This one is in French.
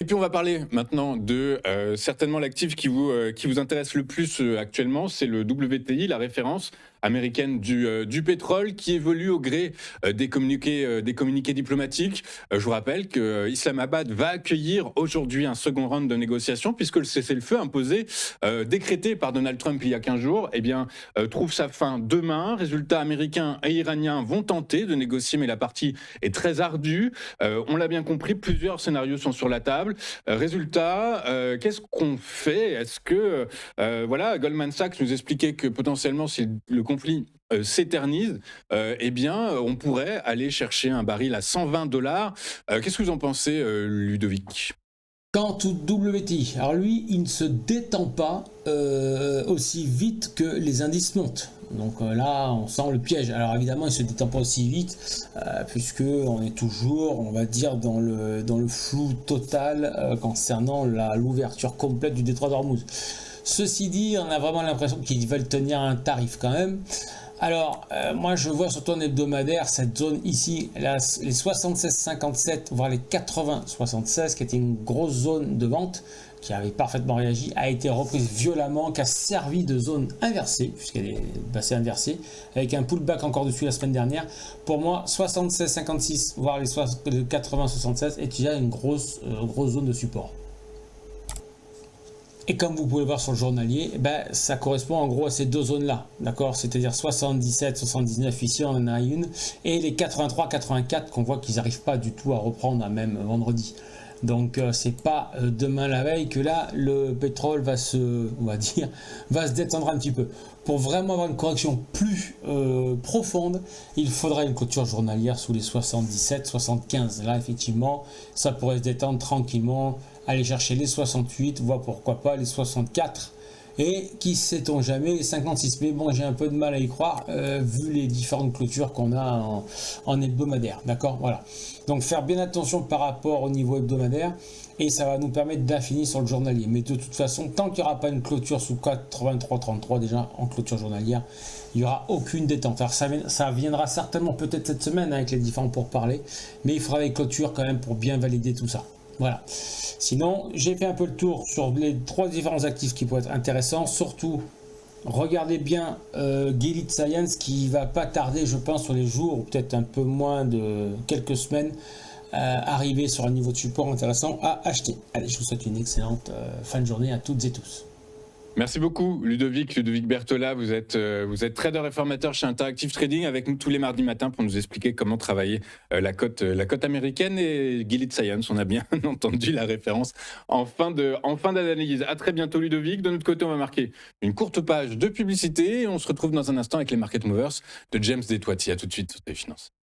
Et puis on va parler maintenant de certainement l'actif qui vous intéresse le plus actuellement, c'est le WTI, la référence américaine du pétrole qui évolue au gré des communiqués diplomatiques. Je vous rappelle que Islamabad va accueillir aujourd'hui un second round de négociations puisque le cessez-le-feu imposé, décrété par Donald Trump il y a 15 jours, eh bien, trouve sa fin demain. Résultat, américains et iraniens vont tenter de négocier, mais la partie est très ardue. On l'a bien compris, plusieurs scénarios sont sur la table. Résultat, qu'est-ce qu'on fait? Est-ce que, voilà, Goldman Sachs nous expliquait que potentiellement, si le conflit s'éternise, eh bien, on pourrait aller chercher un baril à 120 dollars. Qu'est-ce que vous en pensez, Ludovic? Quant au WTI, alors lui, il ne se détend pas aussi vite que les indices montent. Donc là, on sent le piège. Alors évidemment, il ne se détend pas aussi vite, puisque on est toujours, on va dire, dans le flou total concernant l'ouverture complète du détroit d'Ormuz. Ceci dit, on a vraiment l'impression qu'ils veulent tenir un tarif quand même. Alors, moi je vois surtout en hebdomadaire cette zone ici, les 76,57, voire les 80,76, qui était une grosse zone de vente, qui avait parfaitement réagi, a été reprise violemment, qui a servi de zone inversée, puisqu'elle est passée inversée, avec un pullback encore dessus la semaine dernière. Pour moi, 76,56, voire les 80,76 est déjà une grosse zone de support. Et comme vous pouvez voir sur le journalier, ça correspond en gros à ces deux zones-là, d'accord? C'est-à-dire 77, 79 ici, on en a une, et les 83, 84 qu'on voit qu'ils n'arrivent pas du tout à reprendre, même vendredi. Donc c'est pas demain la veille que là le pétrole va se détendre un petit peu. Pour vraiment avoir une correction plus profonde, il faudrait une clôture journalière sous les 77, 75. Là effectivement, ça pourrait se détendre tranquillement, aller chercher les 68, voire pourquoi pas les 64. Et qui sait-on jamais les 56. Mais bon, j'ai un peu de mal à y croire vu les différentes clôtures qu'on a en hebdomadaire. D'accord, voilà. Donc faire bien attention par rapport au niveau hebdomadaire et ça va nous permettre d'affiner sur le journalier. Mais de toute façon, tant qu'il n'y aura pas une clôture sous 83,33 déjà en clôture journalière, il n'y aura aucune détente. Alors ça viendra certainement peut-être cette semaine avec les différents pourparlers, mais il faudra des clôtures quand même pour bien valider tout ça. Voilà. Sinon, j'ai fait un peu le tour sur les trois différents actifs qui pourraient être intéressants. Surtout, regardez bien Gilead Sciences qui va pas tarder, je pense, sur les jours, ou peut-être un peu moins de quelques semaines, arriver sur un niveau de support intéressant à acheter. Allez, je vous souhaite une excellente fin de journée à toutes et tous. Merci beaucoup, Ludovic Berthola. Vous êtes trader et formateur chez Interactive Trading avec nous tous les mardis matins pour nous expliquer comment travailler la cote américaine et Gilead Science. On a bien entendu la référence en fin d'analyse. À très bientôt, Ludovic. De notre côté, on va marquer une courte page de publicité et on se retrouve dans un instant avec les Market Movers de James Destoiti. À tout de suite sur les finances.